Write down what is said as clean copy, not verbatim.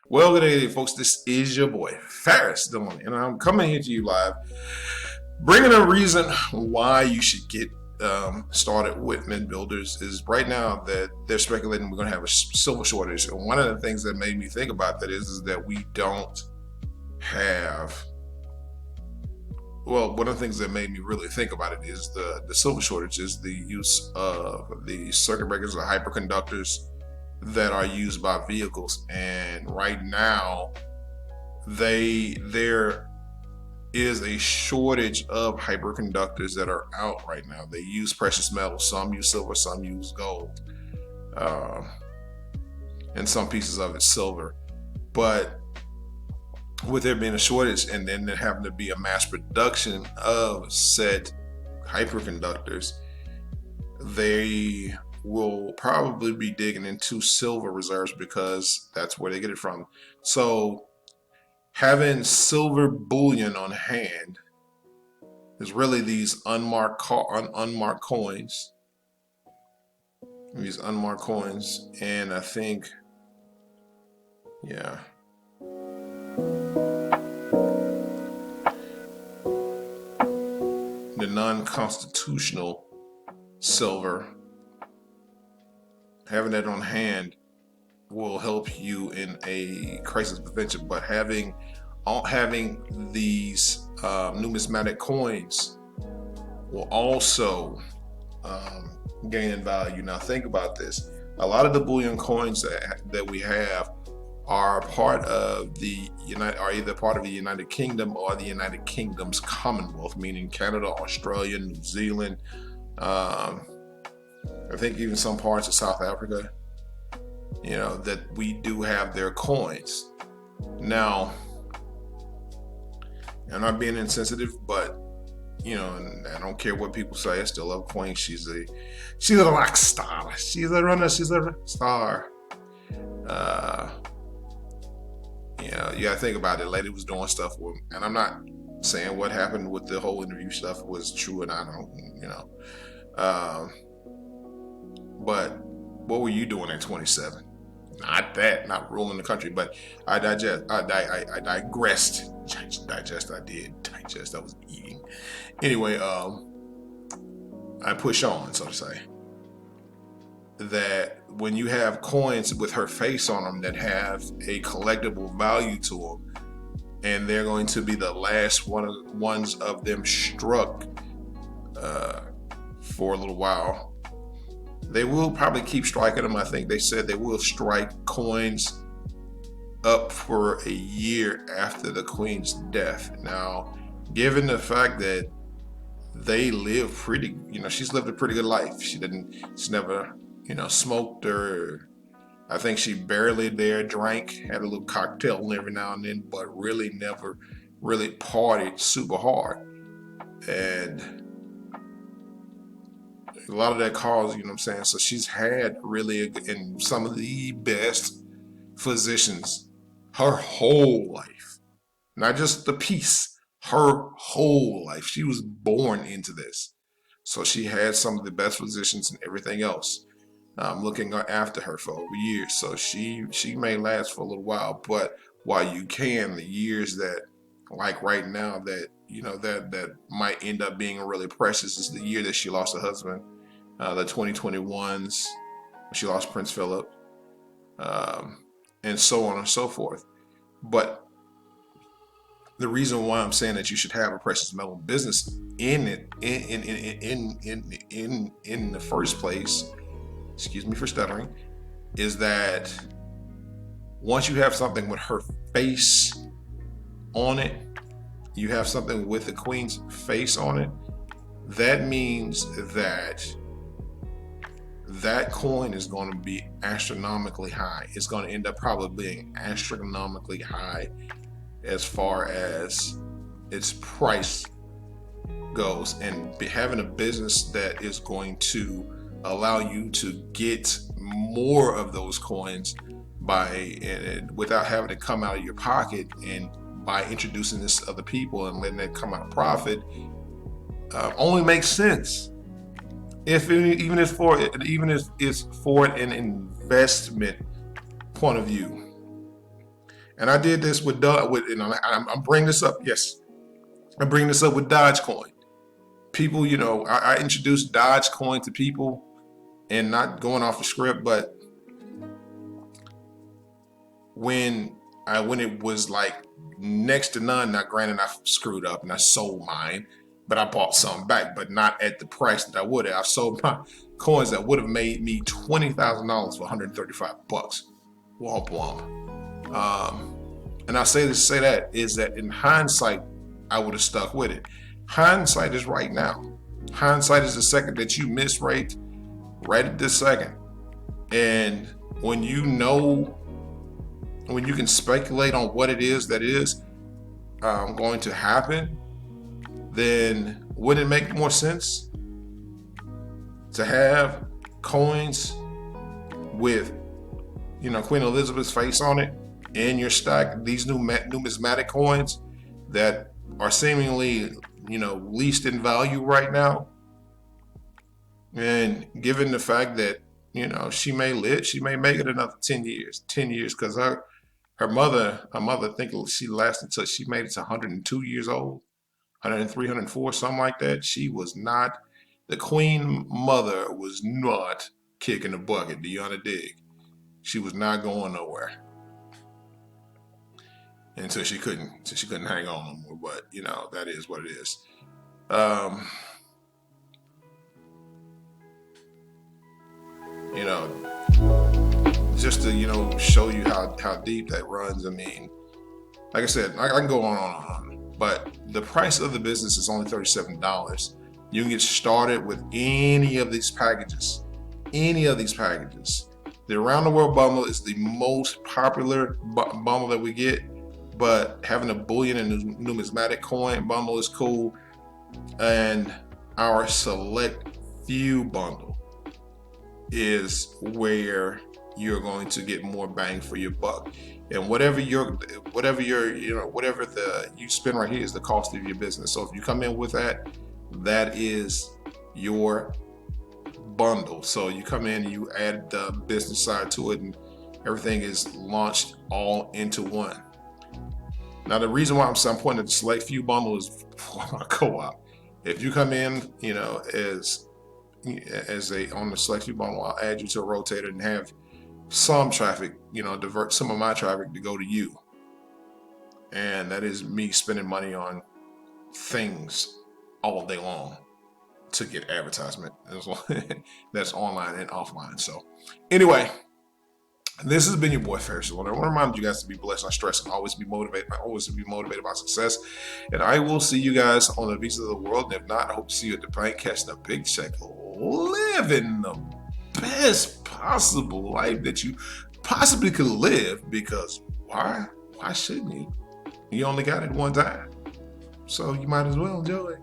Well, good day, folks. This is your boy, Ferris Dillon, and I'm coming here to you live, bringing a reason why you should get started with Mint Builders. Is right now that they're speculating we're going to have a silver shortage. And one of the things that made me think about that is that we don't have. Well, one of the things that made me really think about it is the silver shortage is the use of the circuit breakers or hyperconductors that are used by vehicles. And right now, there is a shortage of hyperconductors that are out right now. They use precious metals. Some use silver, some use gold, uh, and some pieces of it silver. But with there being a shortage and then there having to be a mass production of said hyperconductors, they will probably be digging into silver reserves because that's where they get it from. So having silver bullion on hand is really these unmarked coins. These unmarked coins, and I think, yeah, the non-constitutional silver, having that on hand will help you in a crisis prevention. But having these numismatic coins will also gain in value. Now think about this: a lot of the bullion coins that we have are part of are either part of the United Kingdom or the United Kingdom's Commonwealth, meaning Canada, Australia, New Zealand. I think even some parts of South Africa. That we do have their coins. Now, I'm not being insensitive, but and I don't care what people say. I still love Queen. She's a rock star. She's a runner. She's a star. You gotta think about it. Lady was doing stuff with, and I'm not saying what happened with the whole interview stuff was true, and I don't, but what were you doing at 27? Not ruling the country, but I digressed. I digressed. I did digest. I was eating. Anyway, I push on, so to say. That when you have coins with her face on them that have a collectible value to them, and they're going to be the last ones of them struck for a little while. They will probably keep striking them. I think they said they will strike coins up for a year after the Queen's death. Now, given the fact that they live pretty, she's lived a pretty good life. She's never, smoked or, I think she barely drank, had a little cocktail every now and then, but really never really partied super hard. And a lot of that caused, so she's had really, in some of the best physicians her whole life, not just the piece, her whole life. She was born into this, so she had some of the best physicians and everything else looking after her for over years. So she may last for a little while, but while you can, the years that, like right now, that that might end up being really precious is the year that she lost her husband. The 2021s, she lost Prince Phillip, and so on and so forth. But the reason why I'm saying that you should have a precious metal business in the first place, excuse me for stuttering, is that once you have something with her face on it, you have something with the Queen's face on it, that means that coin is going to be astronomically high. It's going to end up probably being astronomically high as far as its price goes. And having a business that is going to allow you to get more of those coins without having to come out of your pocket, and by introducing this to other people and letting that come out of profit, only makes sense. Even if it's for an investment point of view. And I did this with I'm bringing this up. Yes, I'm bringing this up with Dogecoin. People, I introduced Dogecoin to people, and not going off the script, but when it was like next to none. Now, granted, I screwed up and I sold mine, but I bought some back, but not at the price that I would have. I sold my coins that would have made me $20,000 for $135. Womp womp. And I say that is that in hindsight, I would have stuck with it. Hindsight is right now. Hindsight is the second that you miss right at this second. And when you can speculate on what it is that is going to happen, then wouldn't it make more sense to have coins with, Queen Elizabeth's face on it in your stack? These numismatic coins that are seemingly, least in value right now. And given the fact that, she may make it another 10 years, because her mother, I think she lasted until she made it to 102 years old, 103, 104, something like that. The Queen Mother was not kicking the bucket. Do you dig? She was not going nowhere until she couldn't hang on no more. But that is what it is. Just to show you how deep that runs. I mean, like I said, I can go on, but the price of the business is only $37. You can get started with any of these packages. The Around the World bundle is the most popular bundle that we get, but having a bullion and numismatic coin bundle is cool. And our Select Few bundle is where you're going to get more bang for your buck. And whatever you spend right here is the cost of your business. So if you come in with that is your bundle. So you come in, you add the business side to it, and everything is launched all into one. Now, the reason why I'm pointing at the Select Few bundle is for my co-op. If you come in, as on the Select Few bundle, I'll add you to a rotator and have some traffic, divert some of my traffic to go to you. And that is me spending money on things all day long to get advertisement. That's online and offline. So anyway, this has been your boy Ferris. I want to remind you guys to be blessed, not stressed, and always be motivated. Always be motivated by success. And I will see you guys on the Visa of the World. And if not, I hope to see you at the bank, catching a big check, living the best possible life that you possibly could live. Because why shouldn't you? You only got it one time, so you might as well enjoy it.